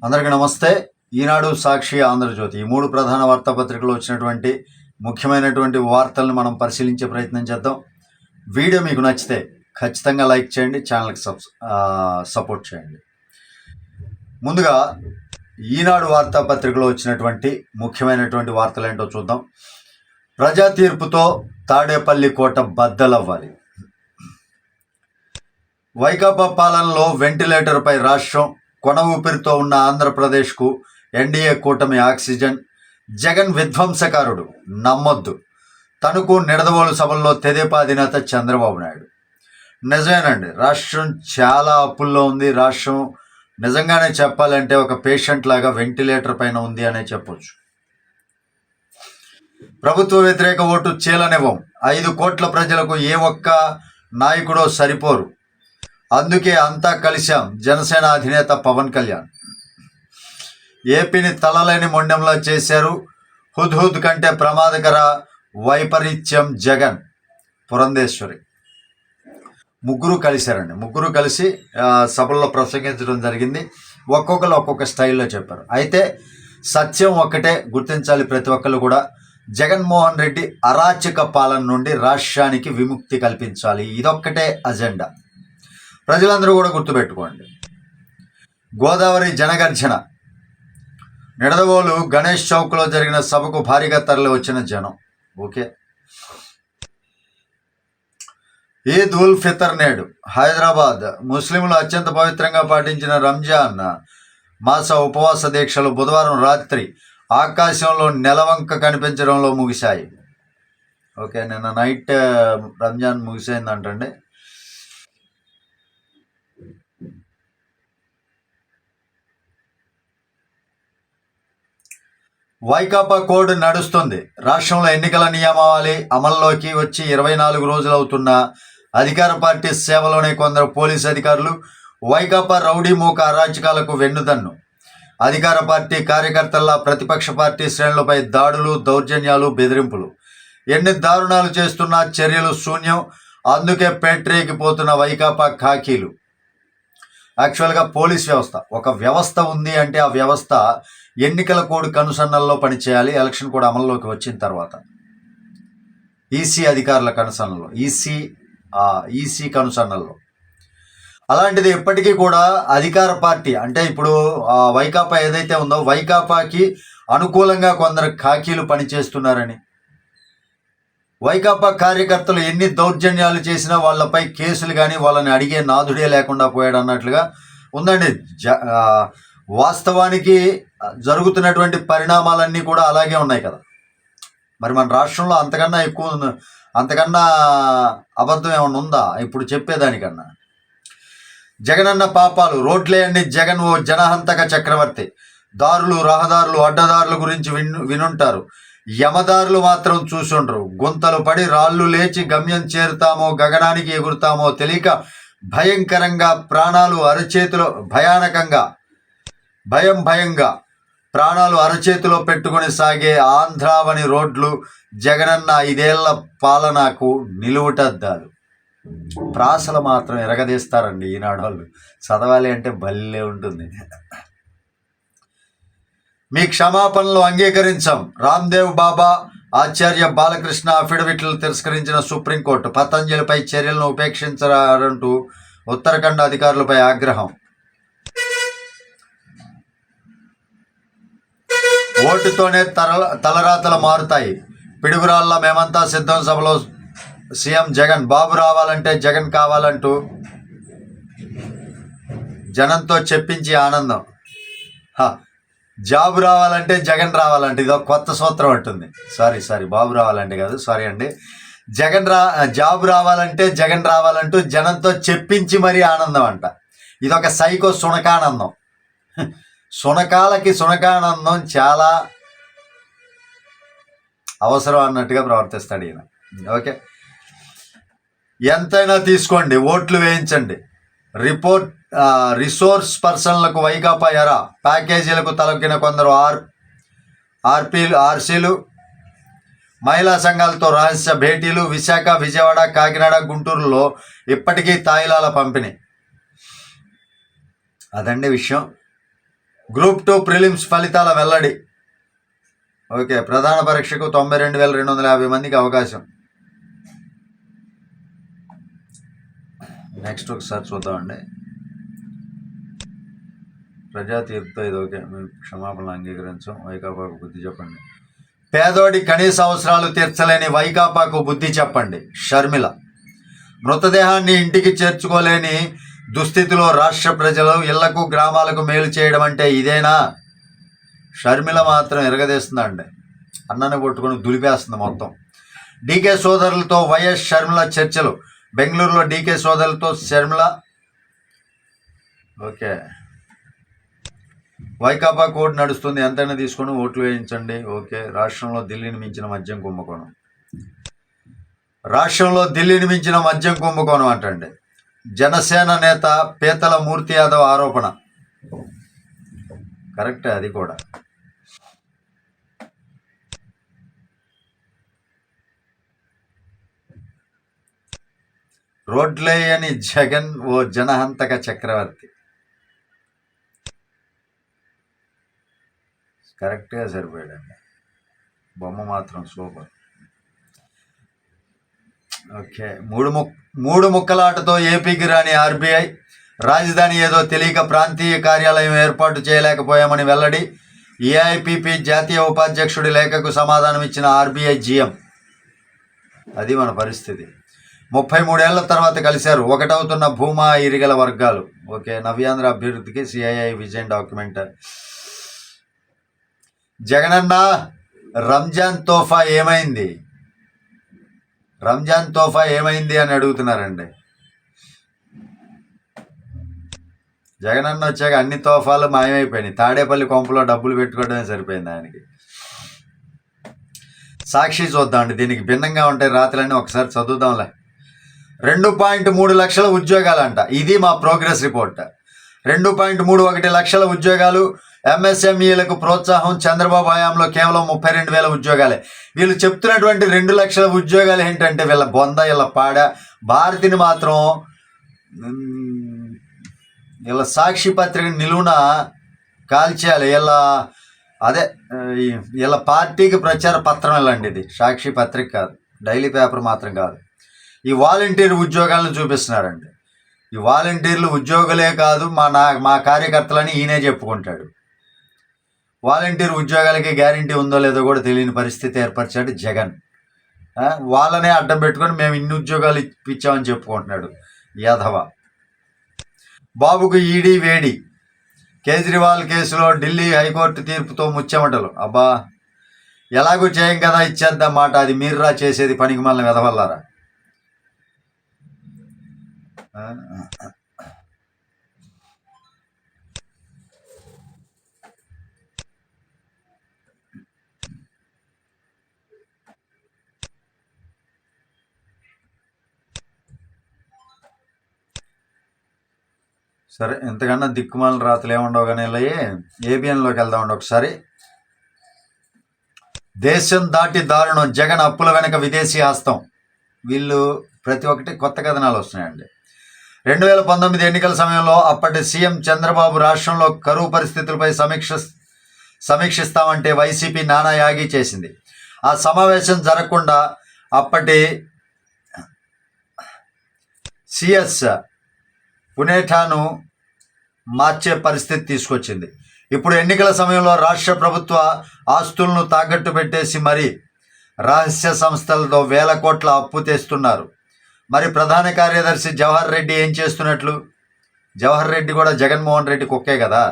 అందరికీ నమస్తే. ఈనాడు, సాక్షి, ఆంధ్రజ్యోతి ఈ 3 ప్రధాన వార్తాపత్రికలు వచ్చినటువంటి ముఖ్యమైనటువంటి వార్తలను మనం పరిశీలించే ప్రయత్నం చేద్దాం. వీడియో మీకు నచ్చితే ఖచ్చితంగా లైక్ చేయండి, ఛానల్కి సపోర్ట్ చేయండి. ముందుగా ఈనాడు వార్తాపత్రికలో వచ్చినటువంటి ముఖ్యమైనటువంటి వార్తలు ఏంటో చూద్దాం. ప్రజా తీర్పుతో తాడేపల్లి కోట బద్దలవ్వాలి. వైకాపా పాలనలో వెంటిలేటర్పై రాష్ట్రం, కొన ఊపిరితో ఉన్న ఆంధ్రప్రదేశ్కు ఎన్డీఏ కూటమి ఆక్సిజన్. జగన్ విధ్వంసకారుడు, నమ్మొద్దు. తణుకు నిడదవోలు సభల్లో తెదేపా అధినేత చంద్రబాబు నాయుడు. నిజమేనండి, రాష్ట్రం చాలా అప్పుల్లో ఉంది. రాష్ట్రం నిజంగానే చెప్పాలంటే ఒక పేషెంట్ లాగా వెంటిలేటర్ పైన ఉంది అనే చెప్పొచ్చు. ప్రభుత్వ వ్యతిరేక ఓటు చీలనివ్వం. 5 కోట్ల ప్రజలకు ఏ ఒక్క నాయకుడో సరిపోరు. అందుకే అంతా కలిశాం. జనసేన అధినేత పవన్ కళ్యాణ్. ఏపీని తలలేని మొండెంలా చేశారు. హుద్హుద్ కంటే ప్రమాదకర వైపరీత్యం జగన్. పురంధేశ్వరి. ముగ్గురు కలిశారండి. ముగ్గురు కలిసి సభల్లో ప్రసంగించడం జరిగింది. ఒక్కొక్కరు ఒక్కొక్క స్టైల్లో చెప్పారు. అయితే సత్యం ఒక్కటే గుర్తించాలి ప్రతి ఒక్కరు కూడా. జగన్మోహన్ రెడ్డి అరాచక పాలన నుండి రాష్ట్రానికి విముక్తి కల్పించాలి. ఇదొక్కటే అజెండా. ప్రజలందరూ కూడా గుర్తుపెట్టుకోండి. గోదావరి జనగర్జన. నిడదవోలు గణేష్ చౌక్లో జరిగిన సభకు భారీగా తరలి వచ్చిన జనం. ఓకే. ఈద్ ఉల్ ఫితర్ నేడు హైదరాబాద్. ముస్లింలు అత్యంత పవిత్రంగా పాటించిన రంజాన్ మాస ఉపవాస దీక్షలు బుధవారం రాత్రి ఆకాశంలో నెలవంక కనిపించడంలో ముగిశాయి. ఓకే, నిన్న నైట్ రంజాన్ ముగిసిందంటండి. వైకాపా కోడ్ నడుస్తుంది. రాష్ట్రంలో ఎన్నికల నియమావళి అమల్లోకి వచ్చి 24 రోజులవుతున్న అధికార పార్టీ సేవలోనే కొందరు పోలీసు అధికారులు వైకాపా రౌడీ మూక అరాచకాలకు వెన్నుదన్ను. అధికార పార్టీ కార్యకర్తల్లా ప్రతిపక్ష పార్టీ శ్రేణులపై దాడులు, దౌర్జన్యాలు, బెదిరింపులు. ఎన్ని దారుణాలు చేస్తున్నా చర్యలు శూన్యం. అందుకే పేట్రేగిపోతున్న వైకాపా ఖాకీలు. యాక్చువల్గా పోలీస్ వ్యవస్థ, ఒక వ్యవస్థ ఉంది అంటే ఆ వ్యవస్థ ఎన్నికల కోడ్ కనుసన్నల్లో పనిచేయాలి. ఎలక్షన్ కోడ్ అమల్లోకి వచ్చిన తర్వాత ఈసీ అధికారుల కనుసన్నల్లో, ఈసీ కనుసన్నల్లో. అలాంటిది ఎప్పటికీ కూడా అధికార పార్టీ అంటే ఇప్పుడు వైకాపా ఏదైతే ఉందో వైకాపాకి అనుకూలంగా కొందరు ఖాకీలు పనిచేస్తున్నారని, వైకాపా కార్యకర్తలు ఎన్ని దౌర్జన్యాలు చేసినా వాళ్ళపై కేసులు కానీ వాళ్ళని అడిగే నాదుడే లేకుండా పోయాడు అన్నట్లుగా ఉందండి. వాస్తవానికి జరుగుతున్నటువంటి పరిణామాలన్నీ కూడా అలాగే ఉన్నాయి కదా. మరి మన రాష్ట్రంలో అంతకన్నా అబద్ధం ఏమన్నా ఉందా ఇప్పుడు చెప్పేదానికన్నా? జగనన్న పాపాలు రోడ్లేయండి. జగన్ ఓ జనహంతక చక్రవర్తి. దారులు, రహదారులు, అడ్డదారుల గురించి వినుంటారు. యమదారులు మాత్రం చూసుండ్రు. గుంతలు పడి రాళ్ళు లేచి గమ్యం చేరుతామో గగనానికి ఎగురుతామో తెలియక భయంకరంగా ప్రాణాలు అరచేతిలో భయంగా ప్రాణాలు అరచేతిలో పెట్టుకొని సాగే ఆంధ్రావని రోడ్లు జగనన్న 5 ఏళ్ల పాలనకు నిలువుటద్దాలు. ప్రాసలు మాత్రం ఎరగదీస్తారండి ఈనాడు వాళ్ళు. చదవాలి అంటే భలే ఉంటుంది. మీ క్షమాపణలు అంగీకరించాం. రామ్దేవ్ బాబా, ఆచార్య బాలకృష్ణ అఫిడవిట్లు తిరస్కరించిన సుప్రీంకోర్టు. పతంజలిపై చర్యలను ఉపేక్షించారంటూ ఉత్తరాఖండ్ అధికారులపై ఆగ్రహం. ఓటుతోనే తలరాతలు మారుతాయి. పిడుగురాళ్ళ మేమంతా సిద్ధం సభలో సీఎం జగన్. బాబు రావాలంటే జగన్ కావాలంటూ జనంతో చెప్పించి ఆనందం. జాబు రావాలంటే జగన్ రావాలంటే ఇదో కొత్త సూత్రం అంటుంది. సారీ బాబు రావాలంటే కాదు, సారీ అండి. జాబు రావాలంటే జగన్ రావాలంటూ జనంతో చెప్పించి మరీ ఆనందం అంట. ఇదొక సైకో సునకానందం. సునకానందం చాలా అవసరం అన్నట్టుగా ప్రవర్తిస్తాడు ఈయన. ఓకే, ఎంతైనా తీసుకోండి, ఓట్లు వేయించండి. రిసోర్స్ పర్సన్లకు వైకాపా ఎరా. ప్యాకేజీలకు తలొక్కిన కొందరు ఆర్సీలు. మహిళా సంఘాలతో రహస్య భేటీలు. విశాఖ, విజయవాడ, కాకినాడ, గుంటూరులో ఇప్పటికీ తాయిలాల పంపిణీ. అదండి విషయం. గ్రూప్ 2 ప్రిలిమ్స్ ఫలితాల వెల్లడి. ఓకే, ప్రధాన పరీక్షకు 92,250 మందికి అవకాశం. నెక్స్ట్ ఒకసారి చూద్దామండి. ప్రజాతీర్పుతో ఇది ఓకే, మీ క్షమాపణలు అంగీకరించం. వైకాపాకు బుద్ధి చెప్పండి. పేదోడి కనీస అవసరాలు తీర్చలేని వైకాపాకు బుద్ధి చెప్పండి. షర్మిల. మృతదేహాన్ని ఇంటికి చేర్చుకోలేని దుస్థితిలో రాష్ట్ర ప్రజలు ఇళ్లకు గ్రామాలకు మేలు చేయడం అంటే ఇదేనా? షర్మిల మాత్రం ఎరగదీస్తుందండి. అన్నని కొట్టుకుని దులిపేస్తుంది మొత్తం. డీకే సోదరులతో వైఎస్ షర్మిల చర్చలు. బెంగళూరులో డీకే సోదరులతో షర్మిల. ఓకే, వైకాపా కోడ్ నడుస్తుంది, ఎంతైనా తీసుకొని ఓట్లు వేయించండి. ఓకే, రాష్ట్రంలో ఢిల్లీని మించిన మద్యం కుంభకోణం. రాష్ట్రంలో ఢిల్లీని మించిన మద్యం కుంభకోణం అంటండి. జనసేన నేత పీతల మూర్తి యాదవ్ ఆరోపణ. కరెక్టే అది కూడా. రోడ్లేయని జగన్ ఓ జనహంతక చక్రవర్తి. కరెక్ట్గా సరిపోయాడండి. బొమ్మ మాత్రం సూపర్. ఓకే, మూడు ముక్కలాటతో ఏపీకి రాని ఆర్బీఐ. రాజధాని ఏదో తెలియక ప్రాంతీయ కార్యాలయం ఏర్పాటు చేయలేకపోయామని వెల్లడి. ఏఐపిపి జాతీయ ఉపాధ్యక్షుడి లేఖకు సమాధానం ఇచ్చిన ఆర్బీఐ జీఎం. అది మన పరిస్థితి. 33 ఏళ్ల తర్వాత కలిశారు ఒకటవుతున్న భూమా ఇరిగల వర్గాలు. ఓకే, నవ్యాంధ్ర అభివృద్ధికి CII vision document. Jagananna Ramzan Tohfa ఏమైంది? రంజాన్ తోఫా ఏమైంది అని అడుగుతున్నారండి. జగనన్న వచ్చాక అన్ని తోఫాలు మాయమైపోయినాయి. తాడేపల్లి కొంపలో డబ్బులు పెట్టుకోవడమే సరిపోయింది ఆయనకి. సాక్షి చూద్దామండి, దీనికి భిన్నంగా ఉంటాయి రాత్రులన్నీ. ఒకసారి చదువుదాంలే. 2.3 లక్షల ఉద్యోగాలంట. ఇది మా ప్రోగ్రెస్ రిపోర్ట్. 2.31 లక్షల ఉద్యోగాలు. ఎంఎస్ఎంఈలకు ప్రోత్సాహం. చంద్రబాబు హయాంలో కేవలం 32,000 ఉద్యోగాలే. వీళ్ళు చెప్తున్నటువంటి 2 లక్షల ఉద్యోగాలు ఏంటంటే వీళ్ళ బొంద, వీళ్ళ పాడ. భారతిని మాత్రం వీళ్ళ సాక్షి పత్రిక నిలువున కాల్చేయాలి. వీళ్ళ పార్టీకి ప్రచార పత్రం వెళ్ళండి. ఇది సాక్షి పత్రిక కాదు, డైలీ పేపర్ మాత్రం కాదు. ఈ వాలంటీర్ ఉద్యోగాలను చూపిస్తున్నారండి. ఈ వాలంటీర్లు ఉద్యోగులే కాదు, మా కార్యకర్తలని ఈయనే చెప్పుకుంటాడు. వాలంటీర్ ఉద్యోగాలకి గ్యారంటీ ఉందో లేదో కూడా తెలియని పరిస్థితి ఏర్పరిచాడు జగన్. వాళ్ళనే అడ్డం పెట్టుకొని మేము ఇన్ని ఉద్యోగాలు ఇప్పించామని చెప్పుకుంటున్నాడు యాదవ. బాబుకు ఈడీ వేడి. కేజ్రీవాల్ కేసులో ఢిల్లీ హైకోర్టు తీర్పుతో ముచ్చెమటలు. అబ్బా, ఎలాగూ చేయం కదా, ఇచ్చేద్దాం మాట. అది మీర్రా చేసేది, పనికి మళ్ళీ వెదవల్లారా. సరే, ఎంతకన్నా దిక్కుమాలిన రాతలు ఏముండవు కానీ వెళ్ళి ఏబిఎన్లోకి వెళ్దామండి ఒకసారి. దేశం దాటి దారుణం. జగన్ అప్పుల వెనక విదేశీ హస్తం. వీళ్ళు ప్రతి ఒక్కటి కొత్త కథనాలు వస్తున్నాయండి. 2019 ఎన్నికల సమయంలో అప్పటి సీఎం చంద్రబాబు రాష్ట్రంలో కరువు పరిస్థితులపై సమీక్షిస్తామంటే వైసీపీ నానా యాగి చేసింది. ఆ సమావేశం జరగకుండా అప్పటి సిఎస్ పునేఠాను మార్చే పరిస్థితి తీసుకొచ్చింది. ఇప్పుడు ఎన్నికల సమయంలో రాష్ట్ర ప్రభుత్వ ఆస్తులను తాకట్టు పెట్టేసి మరి రహస్య సంస్థలతో వేల కోట్ల అప్పు తెస్తున్నారు. మరి ప్రధాన కార్యదర్శి జవహర్ రెడ్డి ఏం చేస్తున్నట్లు? జవహర్ రెడ్డి కూడా జగన్మోహన్ రెడ్డి కుక్కే కదా.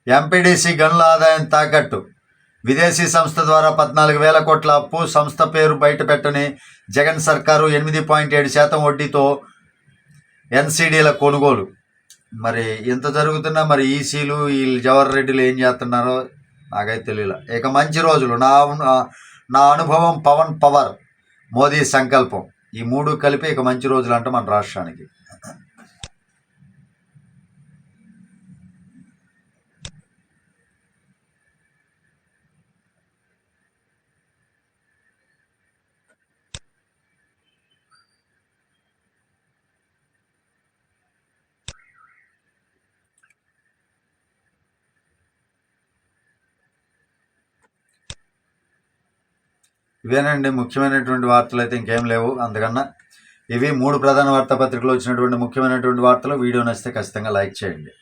ఎంపీడీసీ గనుల ఆదాయం తాకట్టు. విదేశీ సంస్థ ద్వారా 14,000 కోట్ల అప్పు. సంస్థ పేరు బయట పెట్టని జగన్ సర్కారు 8.7% వడ్డీతో ఎన్సీడీల కొనుగోలు. మరి ఇంత జరుగుతున్నా మరి ఈసీలు వీళ్ళు జవహర్ రెడ్డిలు ఏం చేస్తున్నారో నాకైతే తెలియలే. ఇక మంచి రోజులు. నా అనుభవం, పవన్ పవర్, మోదీ సంకల్పం, ఈ మూడు కలిపి ఇక మంచి రోజులు అంట మన రాష్ట్రానికి. ఇవేనండి ముఖ్యమైనటువంటి వార్తలు అయితే ఇంకేం లేవు. అందుకన్నా ఇవి 3 ప్రధాన వార్తాపత్రికలు వచ్చినటువంటి ముఖ్యమైనటువంటి వార్తలు. వీడియో నచ్చితే ఖచ్చితంగా లైక్ చేయండి.